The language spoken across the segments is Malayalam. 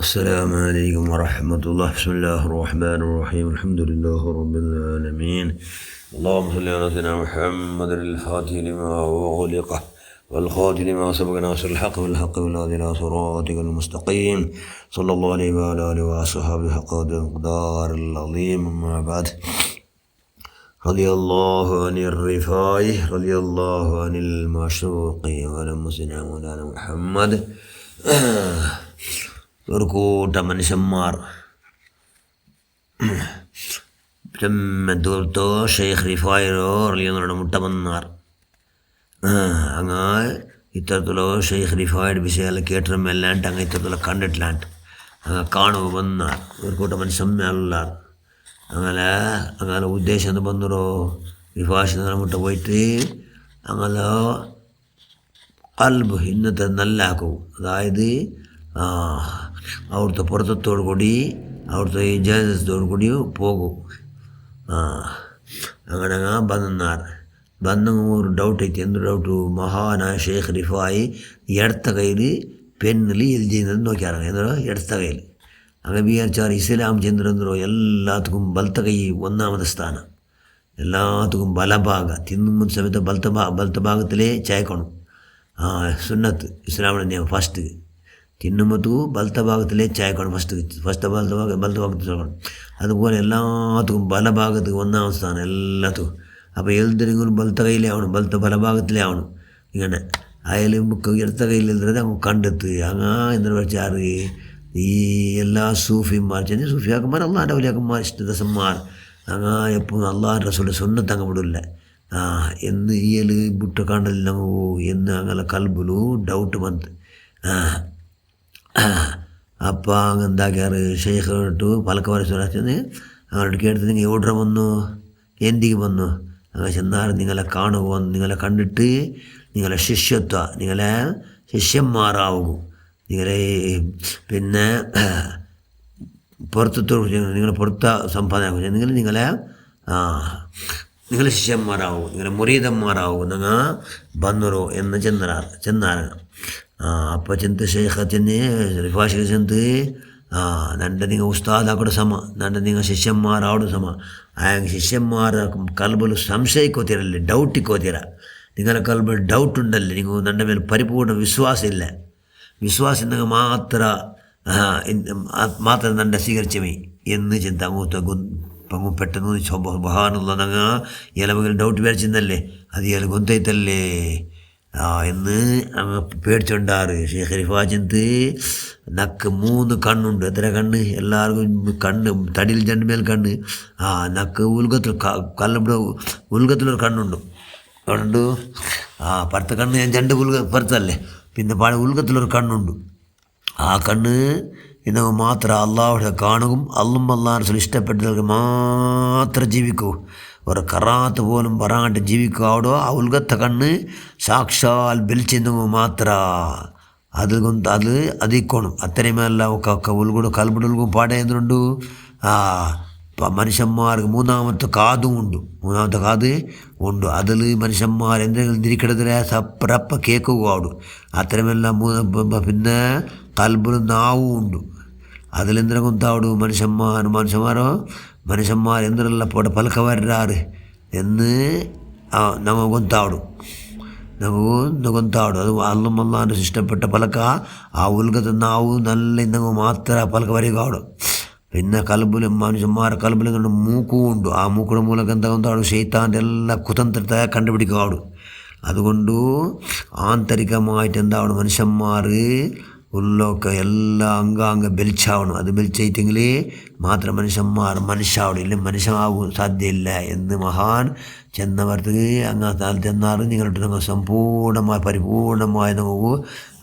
السلام عليكم ورحمة الله. بسم الله الرحمن الرحيم. الحمد لله رب العالمين. اللهم صل على سيدنا محمد الفاتح لما أغلق والخاتم لما سبق ناصر الحق بالحق والهادي إلى صراطك المستقيم صلى الله عليه وعلى آله وصحبه حق المقدار العظيم. أما بعد، رضي الله عن الرفاع رضي الله عن المعشوق ولم سيدنا مولانا محمد. ഒരു കൂട്ടം മനുഷ്യന്മാർ ചെമ്മത്തൂർത്തോ ഷെയ്ഖ് റിഫായിരോ അറിയുന്നവരുടെ മുട്ട വന്നാർ. അങ്ങ് ഇത്തരത്തിലോ ഷെയ്ഖ് റിഫായുടെ വിഷയം കേട്ടിരുമല്ലാണ്ട് അങ്ങ് ഇത്തരത്തിലോ കണ്ടിട്ടില്ലാണ്ട് അങ്ങ് കാണുക വന്നാർ. ഒരു കൂട്ടം മനുഷ്യന്മാർ അങ്ങനെ ഉദ്ദേശം എന്ന് വന്നോ റിഫാഷിന് മുട്ട പോയിട്ട് അങ്ങനെ കൽബ് ഇന്നത്തെ നല്ലാക്കും. അതായത് അവിടുത്തെ പുറത്തോടു കൂടി അവിടുത്തെ ഇജാസത്തോടു കൂടി പോകും. അങ്ങനെ ಬಂದು ഒരു ഡൗട്ട് ಐತಿ. എന്ത് ഡൗട്ടു? മഹാനായ ഷെയ്ഖ് റിഫായി ഇടത്ത കയ്യിൽ പെണ്ണിൽ ഇത് ചെയ്യുന്നത് നോക്കിയാറാണ്. എന്దో ഇടത്ത കയ്യിൽ അങ്ങനെ വിചാരിച്ചാൽ ഇസ്ലാം ചെന്നിരുന്നോ എല്ലാത്തുക്കും ബലത്ത കൈ ഒന്നാമത്തെ സ്ഥാനം. എല്ലാത്തുക്കും ബലഭാഗ തിന്നുമ്പോൾ സമയത്ത് ബലത്ത ഭാഗത്തിലേ ചായക്കണം. സുന്നത്ത് ഇസ്ലാമിൻ്റെ നിയമം. ഫസ്റ്റ് തിന്നുമ്പത്തു ബലത്ത ഭാഗത്തിലേ ചായക്കണം. ഫസ്റ്റ് ബലത്ത ഭാഗത്ത് ചായക്കണം. അതുപോലെ എല്ലാത്തുക്കും ബലഭാഗത്ത് ഒന്നാമത്തെ സ്ഥാനം എല്ലാത്തും. അപ്പോൾ എഴുതെങ്കിലും ബലത്ത കയ്യിലേ ആവണം, ബലഭാഗത്തിലേ ആവണം. ഇങ്ങനെ അയാലും ഇടത്ത കയ്യിൽ എഴുതുന്നത് അങ്ങ് കണ്ടെത്ത് അങ്ങ് എന്ന് വെച്ചാൽ ഈ എല്ലാ സൂഫിമാർ ചെന്ന് സൂഫിയാക്കന്മാർ അള്ളാൻ്റെ വലിയാക്കന്മാർ ഇഷ്ടദസന്മാർ അങ്ങ് എപ്പോഴും അള്ളാഹ് റസൂലിൻ്റെ സുന്നത്ത് അങ്ങ് വിടില്ല എന്ന് ഈയൽ ബുട്ട കണ്ടല്ല എന്ന് അങ്ങനെ കൽബിലു ഡൗട്ട് ಬಂತು. ಅಪ್ಪ ಹಂಗಂದಾಗ್ಯಾರು ಶೇಖ್ ಹೊರಟು ಪಲಕವಾರ ಸುರಾಚಂದು അവരോട് കേട്ടത് നിങ്ങൾ എവിടെ വന്നു, എന്തിക്ക് വന്നു? അങ്ങനെ ചെന്നാറ് നിങ്ങളെ കാണുക വന്നു. നിങ്ങളെ കണ്ടിട്ട് നിങ്ങളെ ശിഷ്യത്വ നിങ്ങളെ ശിഷ്യന്മാരാകും. നിങ്ങളെ പിന്നെ പുറത്തോട് നിങ്ങളെ പുറത്ത സമ്പാദന നിങ്ങളെ ശിഷ്യന്മാരാകും, നിങ്ങളെ മുരീദന്മാരാകും. നിങ്ങൾ ബന്നറോ എന്ന് ചെന്നാറ്. അപ്പോൾ ചെന്ന് ഷെയ്ഖ് ചെന്ന് റിഫാഷിക്ക് ചെന്ന് നൻ്റെ നിങ്ങൾ ഉസ്താദാക്കോടെ സമ, നൻ്റെ നിങ്ങൾ ಶಿಷ್ಯന്മാರಾವಡು ಸಮ. ಆಯಂಗೆ ಶಿಷ್ಯന്മാರ ಕಲ್ಬಲು ಸಂಶಯಕ್ಕೋತಿರಲ್ಲ, ಡೌಟಿಗೋತಿರ. ನಿಗಳ ಕಲ್ಬಲ್ಲಿ ಡೌಟ್ ಉಂಡಲ್ಲಿ ನೀವು ನನ್ನ ಮೇಲೆ ಪರಿಪೂರ್ಣ ವಿಶ್ವಾಸ ಇಲ್ಲ. വിശ്വാസിനങ്ങ് മാത്രം നൻ്റെ സ്വീകരിച്ചമേ എന്ന് ചിന്ത അങ്ങ് പെട്ടെന്ന് സുബ്ഹാനല്ലാഹ് ഇലമകൾ ഡൗട്ട് വിചാരിച്ചിരുന്നല്ലേ, അത് ഇയാൾ ഗൊന്തൈത്തല്ലേ എന്ന് അങ്ങ് പേടിച്ചുണ്ടാറ്. ഷെയ്ഖ് റിഫാ ചെന്ത് നക്ക് 3 കണ്ണുണ്ട്. എത്ര കണ്ണ്? എല്ലാവർക്കും കണ്ണ് തടിയിൽ 2 മേൽ കണ്ണ്. നക്ക് ഉൽഗത്തിൽ കല്ലവിടെ ഉൽഗത്തിലൊരു കണ്ണുണ്ട്. അതുകൊണ്ട് പുറത്തെ കണ്ണ് ഞാൻ 2 പുറത്തല്ലേ, പിന്നെ ഉൽഗത്തിലൊരു കണ്ണുണ്ട്. ആ കണ്ണ് ഇന്ന് മാത്രം അള്ളാഹുടെ കാണുകയും അള്ളാഹ് ഇഷ്ടപ്പെട്ടവർക്ക് മാത്രം ജീവിക്കൂ. ഒരു കറാത്ത് പോലും പറയാണ്ട് ജീവിക്കുക. അവിടെ ആ ഉൽഗത്തെ കണ്ണ് സാക്ഷാൽ ബലിച്ചെന്നു മാത്ര അത് അതിക്കോണം. അത്രയുമല്ല ഉൾകൂടെ കൽബിടുൽക്കും പാടേന്നുണ്ട്. മനുഷ്യന്മാർക്ക് മൂന്നാമത്തെ കാതും ഉണ്ട്. അതിൽ മനുഷ്യന്മാർ എന്തെങ്കിലും തിരിക്കിടത്തിലെ സപ്പറപ്പ കേൾക്കുക അവിടെ. അത്രയുമെല്ലാം പിന്നെ കൽബിൽ നാവും ഉണ്ട്. അതിലെന്തിനെ കൊന്താവിടു മനുഷ്യന്മാർ എന്തിനെല്ലാം പോടെ പലക്ക വരാറ് എന്ന് നമുക്ക് കൊന്താവിടും. അത് അള്ളാൻ്റെ ഇഷ്ടപ്പെട്ട പലക്ക ആ ഉൽഗത്തെ നാവും നല്ല ഇന്നങ്ങ് മാത്രമേ പലക്ക വരിക ആവിടും. പിന്നെ കൽബിലും മനുഷ്യന്മാരെ കൽബിലും കണ്ട് മൂക്കും ഉണ്ട്. ആ മൂക്കുടെ മൂലം എന്താ കൊണ്ടാടും ശൈത്താൻ്റെ എല്ലാ കുതന്ത്രത്തെ കണ്ടുപിടിക്കാവിടും. അതുകൊണ്ട് ആന്തരികമായിട്ട് എന്താവണം, മനുഷ്യന്മാർ ഉള്ളൊക്കെ എല്ലാം അങ്കാങ്ങ ബലിച്ചാവണം. അത് ബലിച്ചെങ്കിൽ മാത്രം മനുഷ്യാവണം, ഇല്ല മനുഷ്യമാകും സാധ്യമില്ല എന്ന് മഹാൻ ചെന്നവർക്ക് അങ്ങ് ചെന്നാറ്. നിങ്ങളുടെ ഞങ്ങൾ പരിപൂർണമായി നമുക്ക്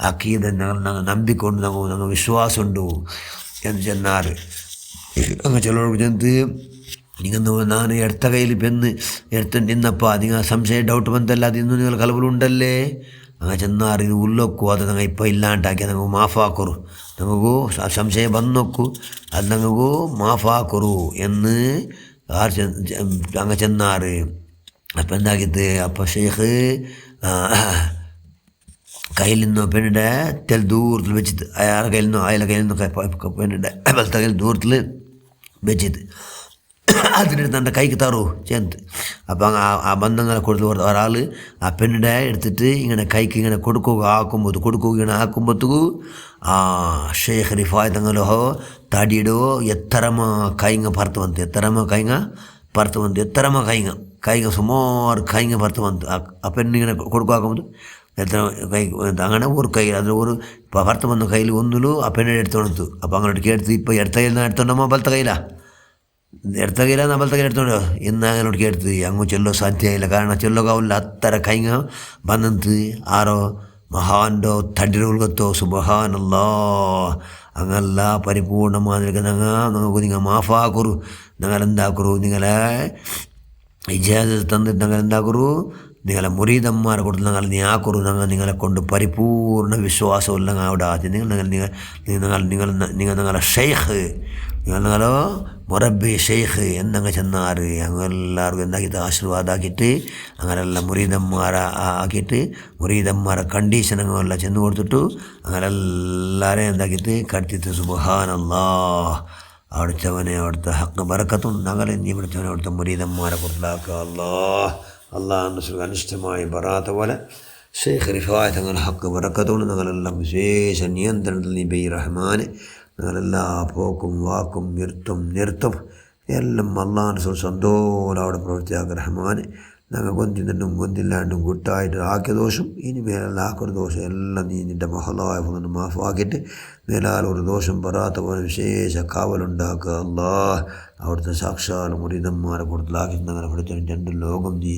അക്കീദ ഞങ്ങൾ നമ്പിക്കൊണ്ട് ഞങ്ങൾ വിശ്വാസമുണ്ട് എന്ന് ചെന്നാറ്. അങ്ങ് ചിലരോട് ചെന്ന് നിങ്ങൾ ನಾನು ಎಡ್ತ ಕೈಲಿ ಪೆನ್ನು ಎಡ್ತ ನಿನ್ನಪ್ಪ നിങ്ങൾ സംശയം ഡൗട്ട് ಬಂತಲ್ಲ, അതിന്ന് നിങ്ങൾ കലബലുണ്ടല്ലേ അങ്ങനെ ചെന്നാറ്. ഇത് ഉള്ളൊക്കു അത് ഞങ്ങൾ ഇപ്പം ഇല്ലാണ്ടാക്കി ഞങ്ങൾക്ക് മാഫാക്കൊറു, ഞങ്ങൾക്ക് സംശയം വന്നോക്കു, അത് ഞങ്ങൾക്ക് മാഫാക്കൊറു എന്ന് അങ്ങ് ചെന്നാറ്. അപ്പം എന്താക്കിയത്? അപ്പം ഷെയ്ഖ് കയ്യിൽ നിന്നോ പെണ്ണിൻ്റെ തെൽ ദൂരത്തിൽ വെച്ചിട്ട് അയാളുടെ കയ്യിൽ നിന്നോ പെണ്ണിൻ്റെ വലത്തെ കയ്യിൽ ദൂരത്തിൽ വെച്ചിട്ട് അതിനെടുത്ത് എൻ്റെ കൈക്ക് തറൂ ചേർത്ത്. അപ്പം ആ ബന്ധങ്ങളെ കൊടുത്ത് ഒരാൾ ആ പെണ്ണിൻ്റെ എടുത്തിട്ട് ഇങ്ങനെ കൈക്ക് ഇങ്ങനെ കൊടുക്കുക ഇങ്ങനെ ആക്കുമ്പോഴത്തേക്ക് ആ ഷേഖ് റിഫായ് തങ്ങളോ തടിയിടോ എത്തരമ കൈങ്ങ പറത്ത് വന്ന് എത്തരമ കൈങ്ങ സുമാർ കൈങ്ങ പറത്ത് വന്ന് ആ പെണ്ണിങ്ങനെ കൊടുക്കാക്കുമ്പോൾ എത്ര കൈ അങ്ങനെ ഒരു കൈ അതിൽ ഒരു പറത്ത് വന്ന കയ്യിൽ ഒന്നിലും ആ പെണ്ണിനെ എടുത്തോണത്തു. അപ്പോൾ അങ്ങോട്ട് എടുത്ത് ഇപ്പോൾ എടുത്ത കയ്യിൽ നിന്ന് എടുത്തോണ്ടമ്മ ബലത്തെ കയ്യിലാണ് എടുത്ത കയ്യില നമ്മളത്തെ കയ്യിൽ എടുത്തോണ്ടോ ഇന്ന് അങ്ങനോട്ട് എടുത്ത് അങ്ങ് ചൊല്ലോ സാധ്യമായില്ല. കാരണം ചൊല്ലോകാവില്ല അത്ര കൈങ്ങ ಬಂದಂತು ಆರೋ ಮಹಾಂಡೋ ತಡ್ಡಿರುಗತ್ತೋ ಸುಬಹಾನಲ್ಲಾ അങ്ങല്ല പരിപൂർണമാതിരിക്കുക ഞങ്ങൾക്ക് നിങ്ങൾ മാഫാക്കുറു ഞങ്ങളെന്താക്കുറു നിങ്ങളെ ഇജാസത്ത് തന്നിട്ട് ഞങ്ങളെന്താക്കുറു നിങ്ങളെ മുരീദന്മാരെ കൊടുത്ത് ഞങ്ങൾ നീ ആക്കുറു നിങ്ങളെ കൊണ്ട് പരിപൂർണ്ണ വിശ്വാസമില്ല അവിടെ ആദ്യം നിങ്ങൾ നിങ്ങളെ ഷെയ്ഖ് നിങ്ങളോ മൊറബി ഷെയ്ഖ് എന്നങ്ങ് ചെന്നാറ് അങ്ങെല്ലാവർക്കും എന്താക്കിയിട്ട് ആശീർവാദാക്കിയിട്ട് അങ്ങനെല്ലാം മുരീദന്മാരെ കണ്ടീഷൻ അങ്ങെല്ലാം ചെന്ന് കൊടുത്തിട്ടു അങ്ങനെല്ലാവരെയും എന്താക്കിയിട്ട് കടത്തിയിട്ട് സുബ്ഹാനല്ലാ അവിടുത്തെ ഹക്ക് ബറക്കത്തും ഞങ്ങളെ നീ വിളിച്ചവനെ അവിടുത്തെ മുരീദന്മാരെ കൊടുത്താക്കുക അള്ളാഹ് അനിഷ്ടമായി ബറാത്ത പോലെ ഷെയ്ഖ് റിഫായ് തങ്ങളുടെ ഹക്ക് ബറക്കത്തോട് ഞങ്ങളെല്ലാം വിശേഷ നിയന്ത്രണത്തിൽ നീ ബൈ റഹ്മാൻ ഞങ്ങളെല്ലാ പോക്കും വാക്കും നിർത്തും എല്ലാം അള്ളാഹ് സന്തോഷം അവിടെ പ്രവർത്തിയാക്കുക റഹ്മാൻ ഞങ്ങൾ കൊന്തിന്നും കൊന്തില്ലാണ്ടും കൂട്ടായിട്ട് ആക്കിയ ദോഷം ഇനി മേലെല്ലാം ആക്കൊരു ദോഷം എല്ലാം നീ നിൻ്റെ മഹലായ കൊണ്ട് മാഫാക്കിയിട്ട് മേലാലൊരു ദോഷം പറയാത്ത പോലെ വിശേഷ കാവലുണ്ടാക്കുക അള്ളാഹ് അവിടുത്തെ സാക്ഷാൽ മുരീദന്മാരെ കൊടുത്തലാക്കി ഞങ്ങളെ പഠിച്ച രണ്ട് ലോകം നീ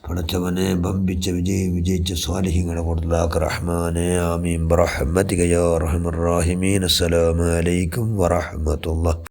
പഠിച്ചവനെ വിജയിച്ച സ്വാലിഹ്യങ്ങളെ കൊടുത്തലാക്കുക റഹ്മാനെ ആമീൻ ബറഹ്മതിക യാ അർഹമർ റാഹിമീൻ. അസ്സലാമു അലൈക്കും വറഹ്മത്തുള്ളാഹി.